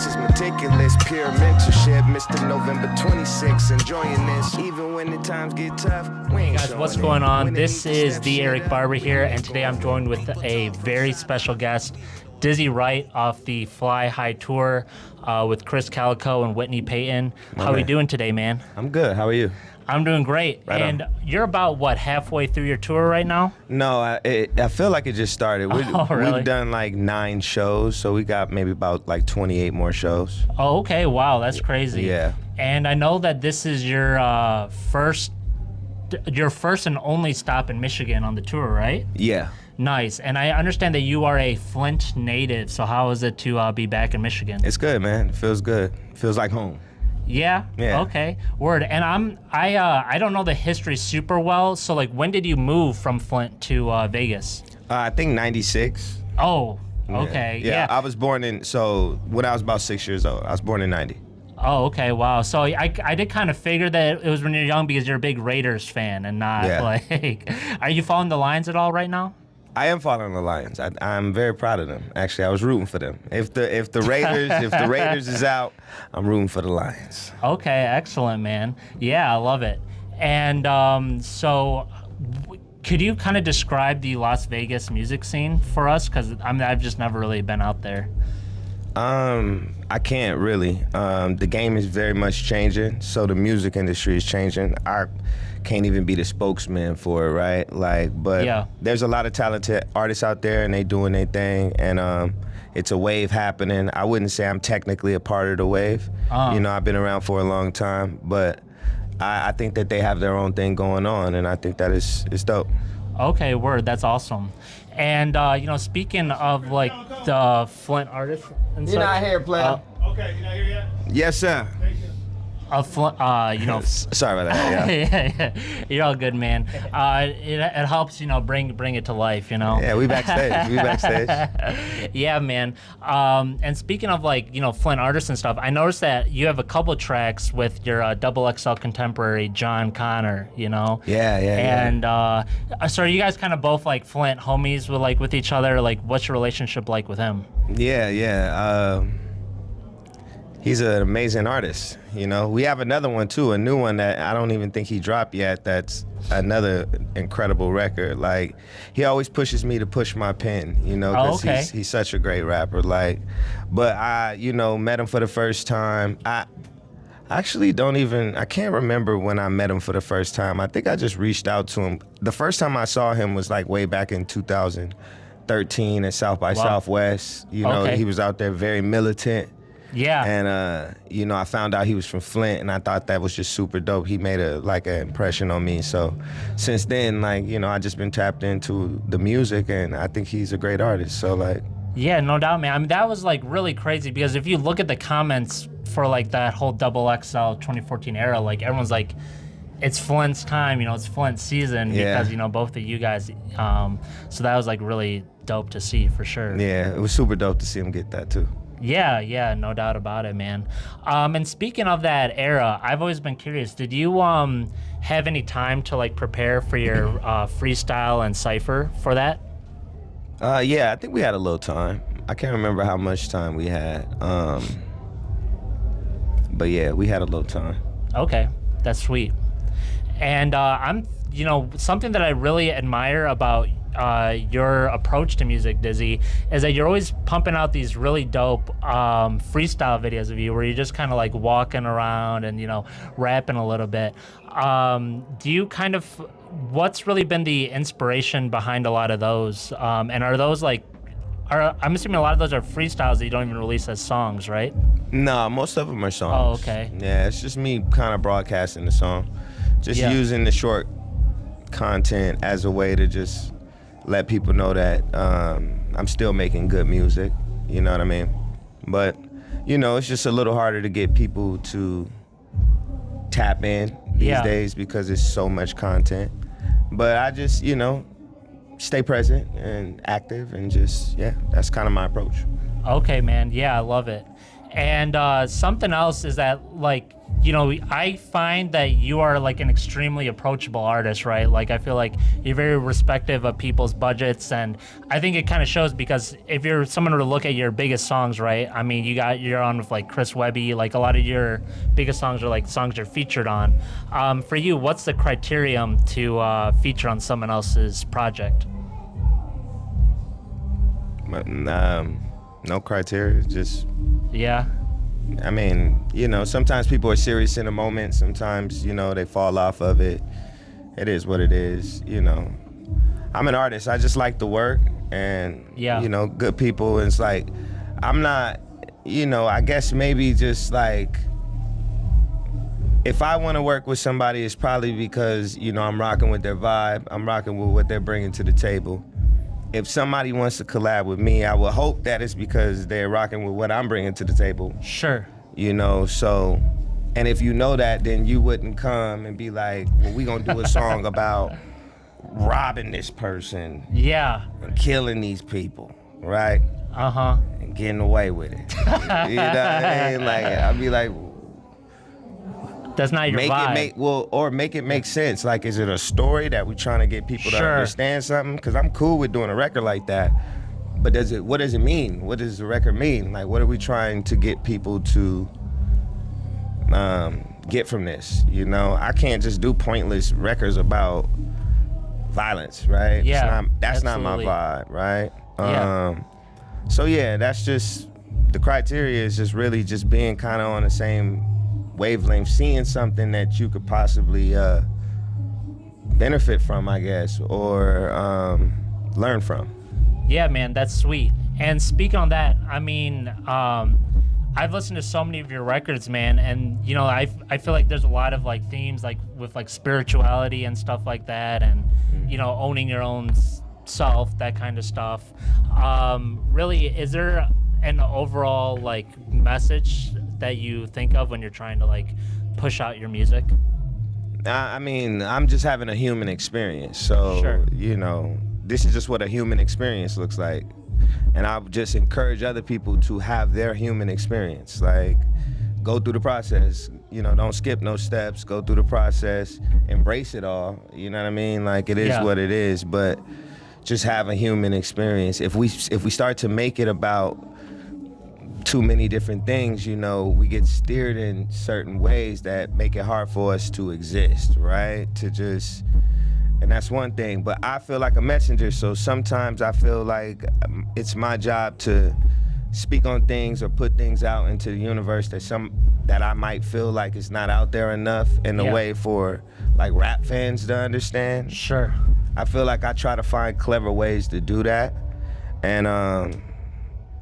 faces meticulous, pure mentorship. Mr. November 26th, enjoying this. Even when the times get tough, we ain't Guys, what's going on? This is the Eric Barber here, and today I'm joined with a very special guest, Dizzy Wright off the Fly High Tour with Krizz Kaliko and Whitney Peyton. How are you doing today, man? I'm good. How are you? I'm doing great. Right and on. You're about, what, halfway through your tour right now? No, I feel like it just started. Really? We've done like 9 shows, so we got maybe about like 28 more shows. Oh, okay. Wow, that's crazy. Yeah. And I know that this is your first and only stop in Michigan on the tour, right? Yeah. Nice. And I understand that you are a Flint native, so how is it to be back in Michigan? It's good, man. It feels good. Feels like home. Yeah? Yeah. Okay. Word. And I don't know the history super well, so like when did you move from Flint to Vegas? I think 96. Oh, Yeah. okay. Yeah. Yeah. I was born when I was about 6 years old. I was born in 90. Oh, okay. Wow. So I did kind of figure that it was when you're young because you're a big Raiders fan and not like, are you following the Lions at all right now? I am following the Lions. I'm very proud of them. Actually, I was rooting for them. If the Raiders is out, I'm rooting for the Lions. Okay, excellent, man. Yeah, I love it. And could you kind of describe the Las Vegas music scene for us? Because I've just never really been out there. I can't really. The game is very much changing, so the music industry is changing. I can't even be the spokesman for it, right? But there's a lot of talented artists out there, and they doing their thing, and it's a wave happening. I wouldn't say I'm technically a part of the wave. You know, I've been around for a long time, but I think that they have their own thing going on, and I think that is dope. Okay, word. That's awesome. And speaking of like the Flint artists and You're such, not here, player. Okay, you're not here yet? Yes, sir. Flint, Sorry about that. Yeah. yeah, you're all good, man. It helps, bring it to life, Yeah, we backstage. Yeah, man. And speaking of like, Flint artists and stuff, I noticed that you have a couple tracks with your XXL contemporary Jon Connor, Yeah. And so are you guys kind of both like Flint homies with each other? Like, what's your relationship like with him? Yeah. He's an amazing artist. We have another one too, a new one that I don't even think he dropped yet. That's another incredible record. Like, he always pushes me to push my pen, because he's such a great rapper. Like, but I, met him for the first time. I actually I can't remember when I met him for the first time. I think I just reached out to him. The first time I saw him was like way back in 2013 at South by Southwest. He was out there very militant. Yeah. And, I found out he was from Flint, and I thought that was just super dope. He made an impression on me. So since then, I just been tapped into the music, and I think he's a great artist. So, Yeah, no doubt, man. I mean, that was, really crazy because if you look at the comments for, that whole XXL 2014 era, everyone's like, it's Flint's time, it's Flint's season because, both of you guys. So that was, really dope to see for sure. Yeah, it was super dope to see him get that, too. Yeah, no doubt about it, man. And speaking of that era, I've always been curious. Did you have any time to prepare for your freestyle and cipher for that? Yeah, I think we had a little time. I can't remember how much time we had. But yeah, we had a little time. Okay, that's sweet. And I'm, something that I really admire about your approach to music, Dizzy, is that you're always pumping out these really dope freestyle videos of you where you're just kind of walking around and rapping a little bit. Do you what's really been the inspiration behind a lot of those? And are those I'm assuming a lot of those are freestyles that you don't even release as songs, right? No, most of them are songs. Oh, okay. Yeah, it's just me kind of broadcasting the song, just using the short content as a way to just let people know that I'm still making good music, you know what I mean? But, it's just a little harder to get people to tap in these days because it's so much content. But I just, stay present and active and just, that's kind of my approach. Okay, man. Yeah, I love it. And something else is that, you know, I find that you are like an extremely approachable artist, right? Like I feel like you're very respective of people's budgets, and I think it kind of shows because if you're someone to look at your biggest songs, right? I mean, you're on with like Chris Webby, like a lot of your biggest songs are like songs you're featured on. For you, what's the criterion to feature on someone else's project? No criteria, just. Yeah. I mean, you know, sometimes people are serious in a moment. Sometimes, you know, they fall off of it. It is what it is, you know. I'm an artist. I just like the work and, you know, good people. And it's like, I'm not, you know, I guess maybe just like, if I want to work with somebody, it's probably because, you know, I'm rocking with their vibe. I'm rocking with what they're bringing to the table. If somebody wants to collab with me, I will hope that it's because they're rocking with what I'm bringing to the table. Sure. You know, so, and if you know that, then you wouldn't come and be like, well, we gonna do a song about robbing this person. Yeah. And killing these people, right? Uh-huh. And getting away with it. You know what I mean? Like, I'd be like, that's not your vibe. Make it make sense. Like, is it a story that we're trying to get people to understand something? Because I'm cool with doing a record like that, but what does it mean? What does the record mean? Like, what are we trying to get people to get from this? You know, I can't just do pointless records about violence, right? Yeah, that's not my vibe, right? Yeah. So yeah, that's just the criteria is just really just being kind of on the same wavelength, seeing something that you could possibly benefit from, I guess, or learn from. Yeah, man, that's sweet. And speaking on that, I mean, I've listened to so many of your records, man, and you know, I feel like there's a lot of like themes like with like spirituality and stuff like that, and you know, owning your own self, that kind of stuff. Really, is there an overall like message that you think of when you're trying to like push out your music? I mean, I'm just having a human experience. So, you know, this is just what a human experience looks like. And I would just encourage other people to have their human experience. Like, go through the process. You know, don't skip no steps. Go through the process. Embrace it all. You know what I mean? Like, it is what it is. But just have a human experience. If we start to make it about too many different things, you know, we get steered in certain ways that make it hard for us to exist, right? And that's one thing, but I feel like a messenger, so sometimes I feel like it's my job to speak on things or put things out into the universe that I might feel like it's not out there enough in a way for like rap fans to understand. Sure. I feel like I try to find clever ways to do that, and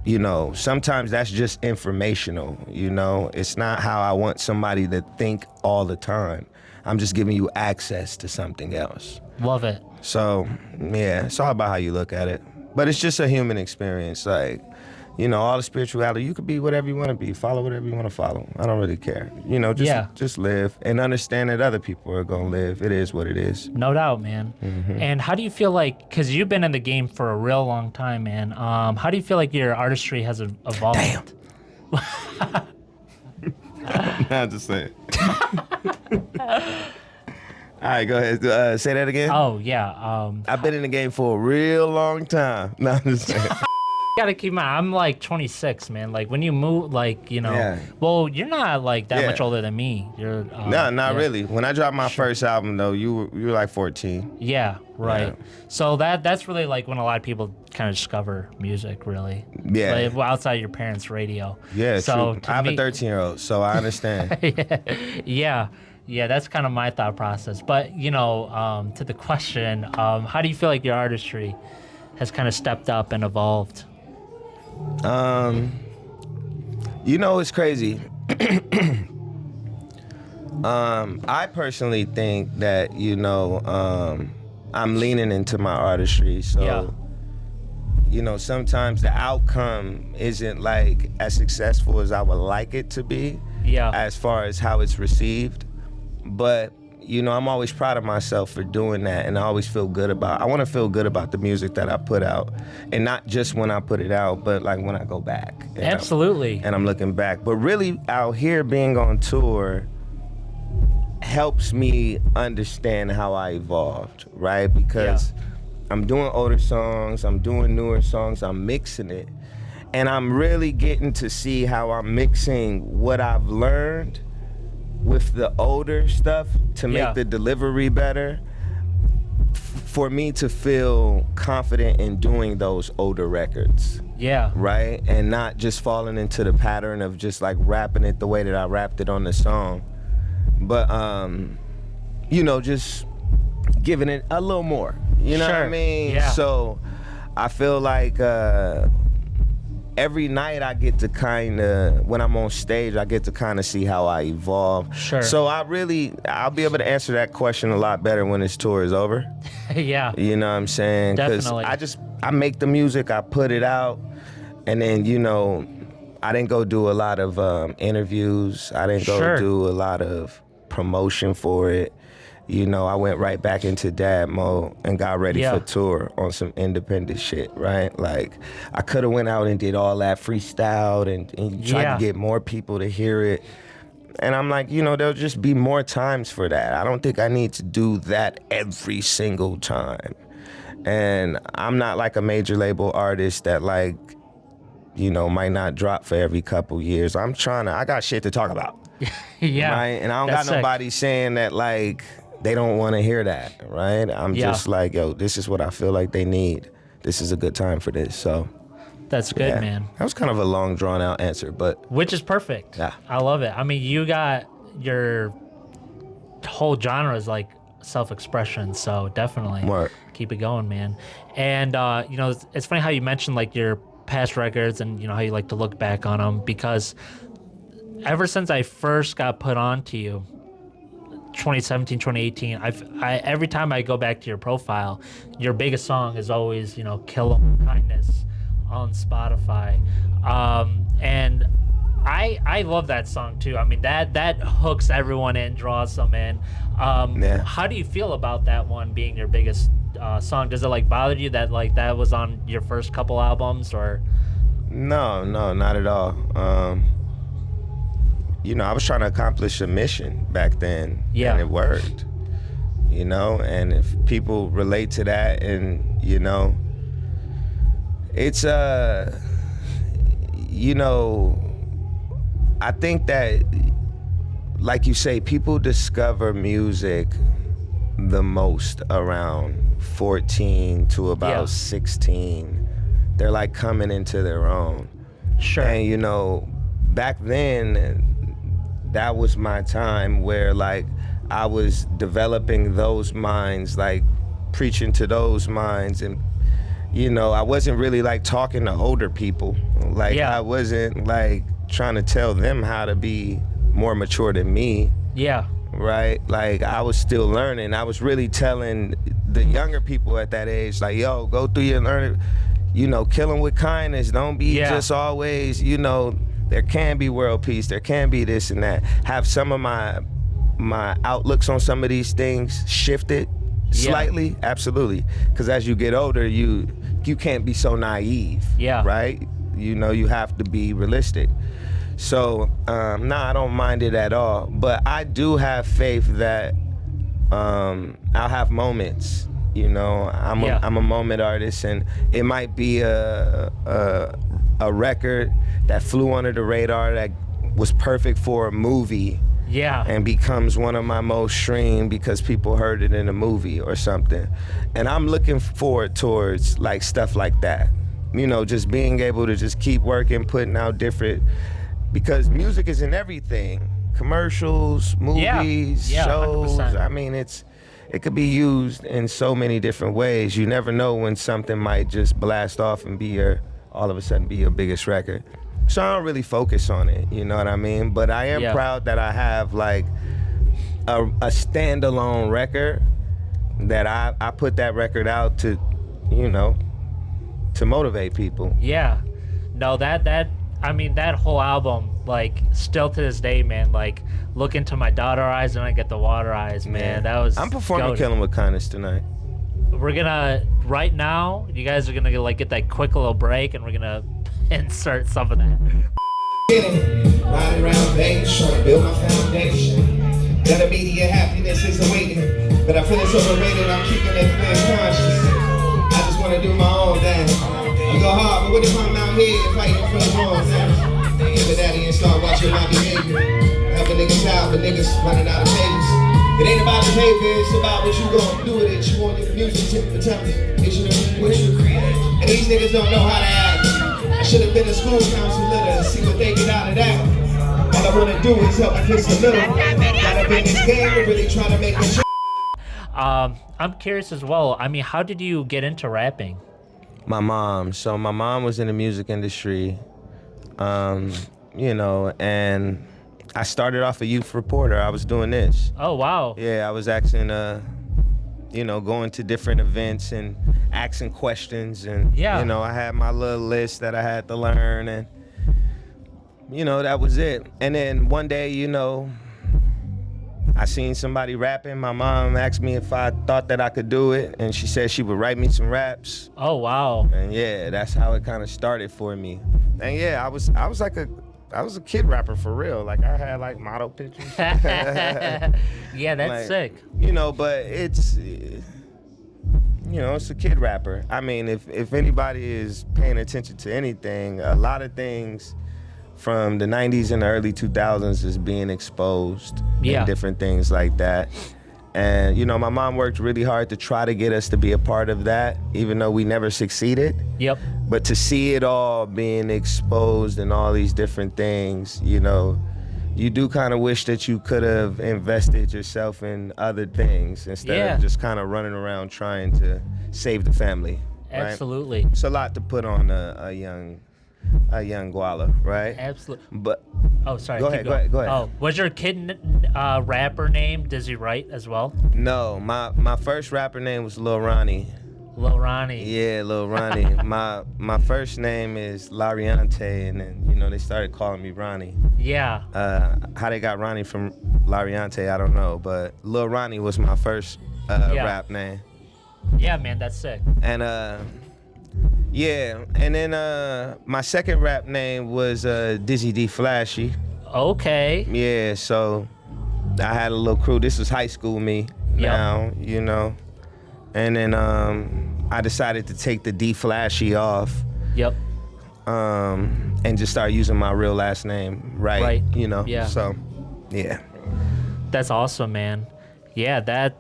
you know, sometimes that's just informational, you know? It's not how I want somebody to think all the time. I'm just giving you access to something else. Love it. So, yeah, it's all about how you look at it. But it's just a human experience. Like, you know, all the spirituality, you could be whatever you want to be, follow whatever you want to follow. I don't really care. You know, just live and understand that other people are going to live. It is what it is. No doubt, man. Mm-hmm. And how do you feel like, because you've been in the game for a real long time, man, how do you feel like your artistry has evolved? Damn. Nah, just saying. All right, go ahead. Say that again. Oh, yeah. I've been in the game for a real long time. No, I'm just saying. Gotta keep in mind, I'm like 26, man. Like when you move, like, you know, well, you're not like that much older than me. You're no, not really. When I dropped my first album, though, you were like 14. Yeah, right. Yeah. So that's really like when a lot of people kind of discover music, really. Yeah. Like, outside your parents' radio. Yeah, so true. I have a 13-year-old, so I understand. Yeah, that's kind of my thought process. But, you know, to the question, how do you feel like your artistry has kind of stepped up and evolved? You know, it's crazy. I personally think that, you know, I'm leaning into my artistry. So, you know, sometimes the outcome isn't like as successful as I would like it to be. Yeah. As far as how it's received. But, you know, I'm always proud of myself for doing that, and I always feel good about, I want to feel good about the music that I put out, and not just when I put it out, but like when I go back. Absolutely. And I'm looking back. But really out here being on tour, helps me understand how I evolved, right? Because I'm doing older songs, I'm doing newer songs, I'm mixing it. And I'm really getting to see how I'm mixing what I've learned with the older stuff to make the delivery better, for me to feel confident in doing those older records. Yeah. Right? And not just falling into the pattern of just like rapping it the way that I rapped it on the song. But, you know, just giving it a little more. You know what I mean? Yeah. So I feel like every night I get to kind of, when I'm on stage, I get to kind of see how I evolve. Sure. So I'll be able to answer that question a lot better when this tour is over. Yeah. You know what I'm saying? Definitely. Because I make the music, I put it out, and then, you know, I didn't go do a lot of interviews. I didn't go do a lot of promotion for it. You know, I went right back into dad mode and got ready for tour on some independent shit, right? Like, I could have went out and did all that freestyled and tried to get more people to hear it. And I'm like, you know, there'll just be more times for that. I don't think I need to do that every single time. And I'm not like a major label artist that, like, you know, might not drop for every couple years. I got shit to talk about. Right? And I don't got nobody saying that, like, they don't want to hear that, right? I'm just like, yo, this is what I feel like they need. This is a good time for this, so. That's good, man. That was kind of a long, drawn-out answer, but. Which is perfect. Yeah. I love it. I mean, you got your whole genre is like self-expression, so definitely keep it going, man. And, you know, it's funny how you mentioned, like, your past records and, you know, how you like to look back on them, because ever since I first got put on to you, 2017, 2018, I every time I go back to your profile, your biggest song is always, you know, Kill 'Em with Kindness on Spotify. And I love that song too. I mean, that hooks everyone in, draws them in. How do you feel about that one being your biggest song? Does it like bother you that like that was on your first couple albums, or? No, not at all. You know, I was trying to accomplish a mission back then, and it worked. You know, and if people relate to that, and you know, it's you know, I think that, like you say, people discover music the most around 14 to about 16. They're like coming into their own. Sure. And you know, back then, that was my time where like I was developing those minds, like preaching to those minds, and you know, I wasn't really like talking to older people. Like I wasn't like trying to tell them how to be more mature than me. Yeah. Right? Like I was still learning. I was really telling the younger people at that age, like, yo, go through your learning, you know, kill 'em with kindness. Don't be just always, you know, there can be world peace, there can be this and that. Have some of my outlooks on some of these things shifted slightly, absolutely. Because as you get older, you can't be so naive, right? You know, you have to be realistic. So, I don't mind it at all. But I do have faith that I'll have moments. You know, I'm a moment artist, and it might be a record that flew under the radar that was perfect for a movie. And becomes one of my most streamed because people heard it in a movie or something. And I'm looking forward towards like stuff like that. You know, just being able to just keep working, putting out different, because music is in everything. Commercials, movies, shows. 100%. I mean, it could be used in so many different ways. You never know when something might just blast off and all of a sudden be your biggest record. So I don't really focus on it, you know what I mean? But I am proud that I have like a standalone record, that I put that record out to, you know, to motivate people. Yeah. No, I mean, that whole album, like, still to this day, man, like, look into my daughter eyes and I get the water eyes, man. That was I'm performing Kill 'Em with Kindness tonight. We're gonna, right now, you guys are gonna like get that quick little break, and we're gonna insert some of that. Riding around Vegas, trying to build my foundation. That immediate happiness is awaiting, but I feel it's overrated. I'm keeping it clear conscious. I just wanna do my own thing. I go hard, but what if I'm out here fighting for the wrong thing? Give it daddy and start watching my behavior. Helping niggas out, but niggas running out of papers. It ain't about the paper, it's about what you gon' do with it. You want your music to tell me, it's your create. And these niggas don't know how to act. I should've been a school counselor to see what they get out of that. All I wanna do is help kids the middle. Gotta be in this game to really try to make a I'm curious as well. I mean, how did you get into rapping? My mom. So my mom was in the music industry, you know, and I started off a youth reporter. I was doing this. Oh, wow. Yeah, I was asking, you know, going to different events and asking questions. And, Yeah. you know, I had my little list that I had to learn. And, you know, that was it. And then one day, you know, I seen somebody rapping. My mom asked me if I thought that I could do it. And she said she would write me some raps. Oh, wow. And yeah, that's how it kind of started for me. And yeah, I was a kid rapper for real. Like I had like model pictures. Yeah, that's Like, sick. You know, but it's, you know, it's a kid rapper. I mean, if anybody is paying attention to anything, a lot of things from the 90s and the early 2000s is being exposed. Yeah. And different things like that. And, you know, my mom worked really hard to try to get us to be a part of that, even though we never succeeded. Yep. But to see it all being exposed and all these different things, you know, you do kind of wish that you could have invested yourself in other things instead of just kind of running around trying to save the family. Right? Absolutely. It's a lot to put on a young Guala, right? Absolutely. But Oh, sorry. Go keep ahead, going. go ahead. Oh, was your kid rapper name Dizzy Wright as well? no, my first rapper name was Lil Ronnie. Lil Ronnie. Yeah, Lil Ronnie. my first name is Lariante, and then, you know, they started calling me Ronnie. Yeah. How they got Ronnie from Lariante, I don't know, but Lil Ronnie was my first rap name. Yeah, man, that's sick. And yeah, and then my second rap name was Dizzy D Flashy. Okay. Yeah, so I had a little crew. This was high school me now, you know. And then I decided to take the D Flashy off. Yep. And just start using my real last name, right? You know. Yeah. So, yeah. That's awesome, man. Yeah, that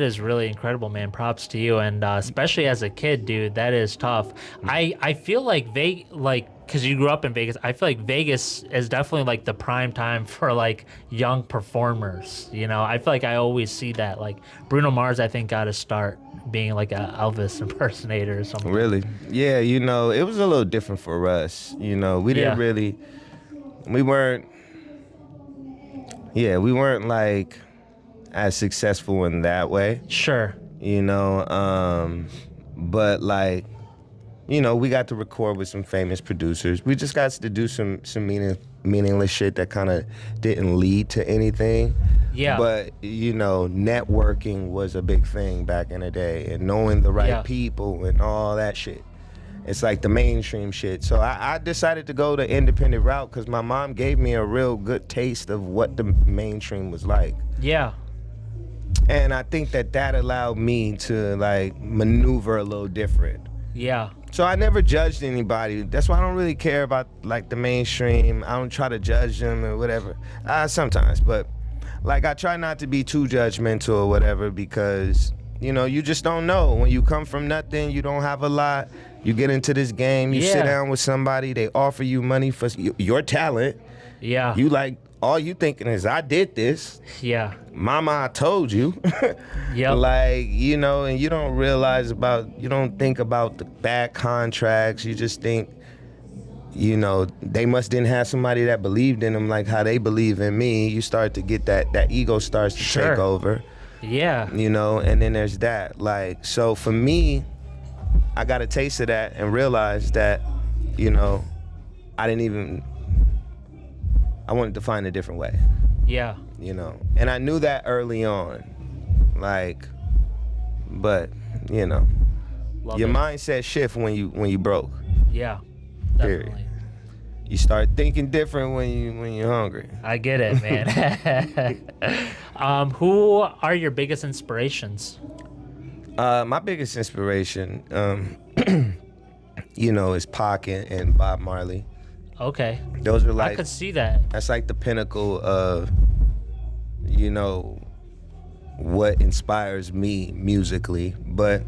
is really incredible, man. Props to you, and especially as a kid, dude, that is tough. I feel like because you grew up in Vegas, I feel like Vegas is definitely like the prime time for like young performers. You know, I feel like I always see that. Like Bruno Mars, I think got to start being like a Elvis impersonator or something. Really? Yeah, you know, it was a little different for us. You know, we didn't really, we weren't like as successful in that way. Sure. You know, but like, you know, we got to record with some famous producers. We just got to do some meaningless shit that kind of didn't lead to anything. Yeah. But, you know, networking was a big thing back in the day, and knowing the right people and all that shit. It's like the mainstream shit. So I decided to go the independent route because my mom gave me a real good taste of what the mainstream was like. Yeah. And I think that allowed me to like maneuver a little different. Yeah. So I never judged anybody. That's why I don't really care about like the mainstream. I don't try to judge them or whatever. Sometimes, but like I try not to be too judgmental or whatever because, you know, you just don't know. When you come from nothing, you don't have a lot. You get into this game, you sit down with somebody, they offer you money for your talent. Yeah. You like, all you thinking is, I did this. Yeah. Mama, I told you. Yep. Like, you know, and you don't you don't think about the bad contracts. You just think, you know, they didn't have somebody that believed in them like how they believe in me. You start to get that ego starts to take over. Yeah. You know, and then there's that. Like, so for me, I got a taste of that and realized that, you know, I wanted to find a different way. Yeah. You know, and I knew that early on, like, but you know, your mindset shift when you broke. Yeah, Period. definitely. you start thinking different when you're hungry. I get it, man. Who are your biggest inspirations? My biggest inspiration, is Pac and Bob Marley. Okay. Those are like, I could see that. That's like the pinnacle of, what inspires me musically. But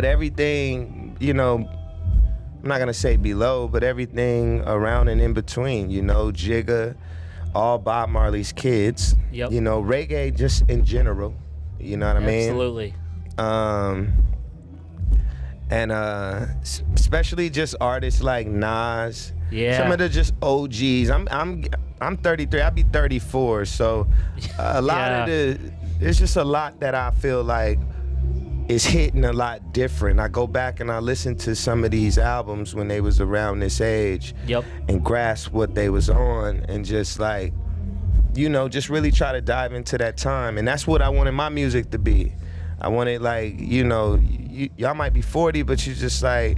everything, I'm not gonna say below, but everything around and in between, Jigga, all Bob Marley's kids. Yep. Reggae just in general. You know what I mean? Absolutely. And especially just artists like Nas. Yeah. Some of the just OGs. I'm 33. I'll be 34. So a lot it's just a lot that I feel like is hitting a lot different. I go back and I listen to some of these albums when they was around this age. Yep. And grasp what they was on and just like, just really try to dive into that time. And that's what I wanted my music to be. I wanted like, y'all might be 40, but you just like,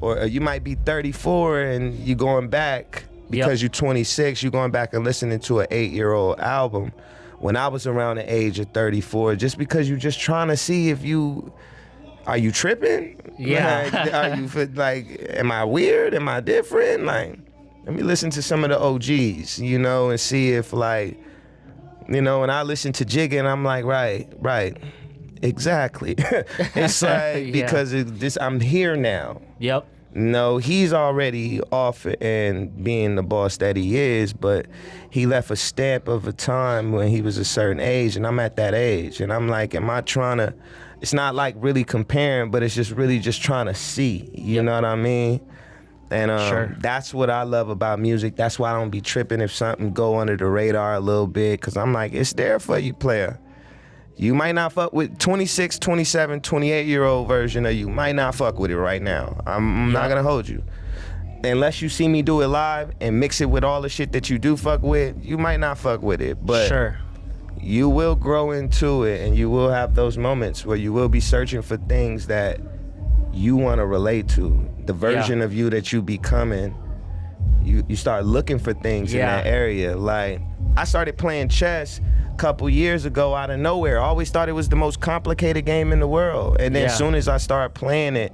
or you might be 34 and you going back because you're 26, you're going back and listening to an 8-year-old album. When I was around the age of 34, just because you're just trying to see if are you tripping? Yeah. Like, are you like, am I weird? Am I different? Like, let me listen to some of the OGs, and see if like, when I listen to Jigga and I'm like, right, exactly. It's like, because I'm here now. Yep. No, he's already off and being the boss that he is, but he left a stamp of a time when he was a certain age, and I'm at that age. And I'm like, am I trying to, it's not like really comparing, but it's just really just trying to see, you know what I mean? And Sure. That's what I love about music. That's why I don't be tripping if something go under the radar a little bit, because I'm like, it's there for you, player. You might not fuck with 26, 27, 28-year-old version of you. Might not fuck with it right now. I'm not gonna hold you. Unless you see me do it live and mix it with all the shit that you do fuck with, you might not fuck with it. But sure. You will grow into it, and you will have those moments where you will be searching for things that you want to relate to. The version of you that you becoming, you start looking for things in that area. Like, I started playing chess a couple years ago out of nowhere. I always thought it was the most complicated game in the world. And then as soon as I started playing it,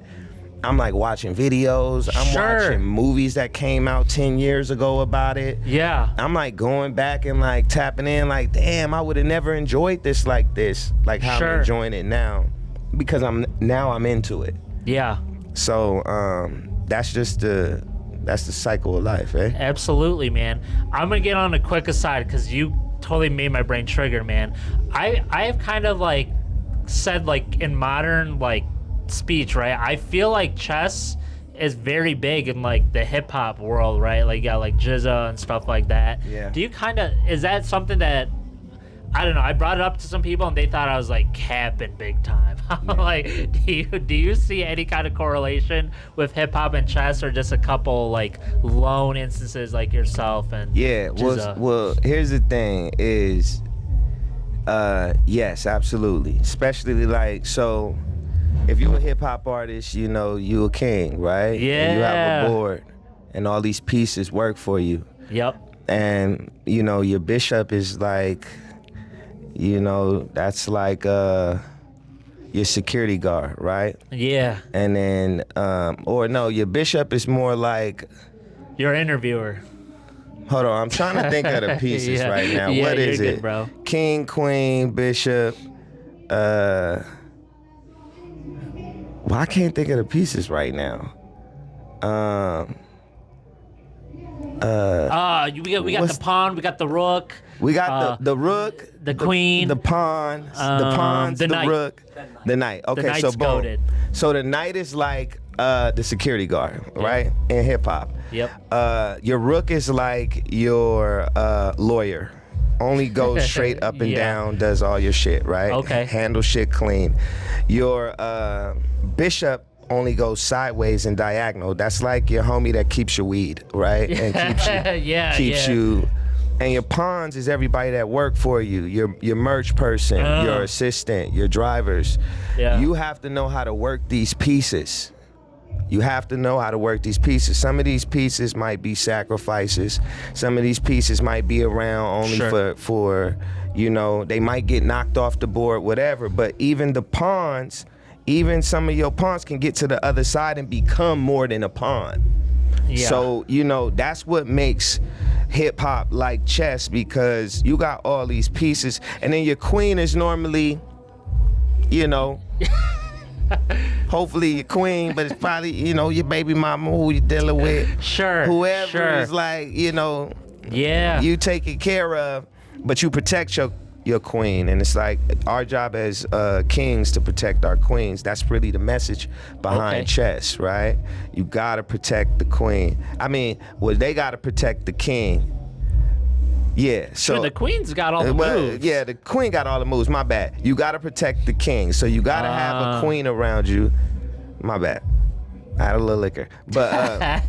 I'm like watching videos. I'm watching movies that came out 10 years ago about it. Yeah. I'm like going back and like tapping in like, damn, I would have never enjoyed this like how I'm enjoying it now. Because I'm into it. Yeah. So that's the cycle of life, eh? Absolutely, man. I'm gonna get on a quick aside because you totally made my brain trigger, man. I have kind of like said like in modern like speech, right? I feel like chess is very big in like the hip hop world, right? Like you got like GZA and stuff like that. Yeah. Do you is that something that, I don't know, I brought it up to some people and they thought I was like capping big time. Like, do you see any kind of correlation with hip hop and chess, or just a couple like lone instances like yourself and GZA? Well, here's the thing is, yes, absolutely. Especially like, so if you're a hip hop artist, you a king, right? Yeah. And you have a board and all these pieces work for you. Yep. And your bishop is like, that's like your security guard, right? Yeah. And then, your bishop is more like your interviewer. Hold on, I'm trying to think of the pieces right now. Yeah, what is you're it? Good, bro. King, queen, bishop. Well, I can't think of the pieces right now. We got the pawn, we got the rook. We got the rook, the queen, the pawns, the knight. rook, the knight. Okay, the so boom. Goated. So the knight is like the security guard, right? In hip hop. Yep. Your rook is like your lawyer. Only goes straight up and down, does all your shit, right? Okay. Handle shit clean. Your bishop only goes sideways and diagonal. That's like your homie that keeps your weed, right? And keeps you. And your pawns is everybody that work for you. Your merch person, your assistant, your drivers. Yeah. You have to know how to work these pieces. You have to know how to work these pieces. Some of these pieces might be sacrifices. Some of these pieces might be around only for you know, they might get knocked off the board, whatever. But even the pawns, even some of your pawns can get to the other side and become more than a pawn. Yeah. So, you know, that's what makes hip hop like chess, because you got all these pieces, and then your queen is normally, you know, hopefully your queen, but it's probably, you know, your baby mama who you dealing with. Sure. Whoever is like, you know, you take it care of, but you protect your queen. And it's like our job as kings to protect our queens. That's really the message behind chess, right? You gotta protect the queen. I mean, well, they gotta protect the king. Yeah, so sure, the queen's got all the moves. Yeah, the queen got all the moves. My bad. You gotta protect the king, so you gotta have a queen around you. My bad. I had a little liquor, but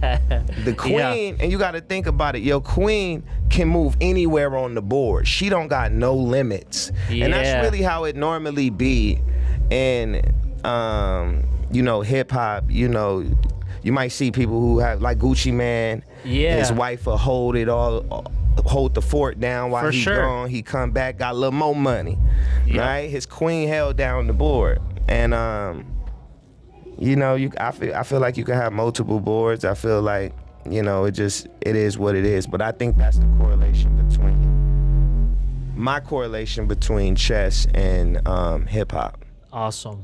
the queen, and you gotta think about it. Your queen can move anywhere on the board. She don't got no limits, and that's really how it normally be. And you know, hip hop. You know, you might see people who have like Gucci Man. Yeah, his wife will hold it all. Hold the fort down while he's gone. He come back, got a little more money, right? His queen held down the board, and you know, I feel like you can have multiple boards. I feel like, you know, it is what it is. But I think that's the correlation between my correlation between chess and hip hop. Awesome.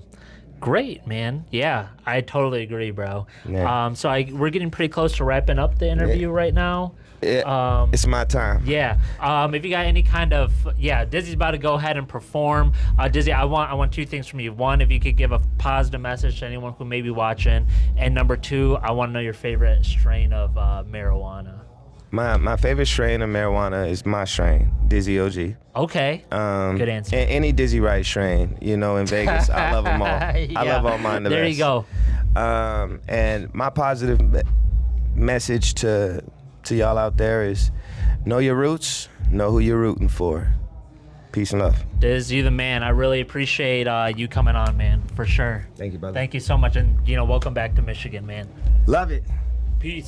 Great, man. Yeah, I totally agree, bro. Yeah. So we're getting pretty close to wrapping up the interview right now. It's my time. Yeah. If you got any kind of Dizzy's about to go ahead and perform. Dizzy, I want two things from you. One, if you could give a positive message to anyone who may be watching, and number two, I want to know your favorite strain of marijuana. My favorite strain of marijuana is my strain, Dizzy OG. Okay. Good answer. And any Dizzy Wright strain, you know, in Vegas, I love them all. I love all mine the best. There you go. And my positive message to y'all out there is know your roots, know who you're rooting for. Peace and love. Diz, you the man. I really appreciate you coming on, man, for sure. Thank you, brother. Thank you so much, and, you know, welcome back to Michigan, man. Love it. Peace.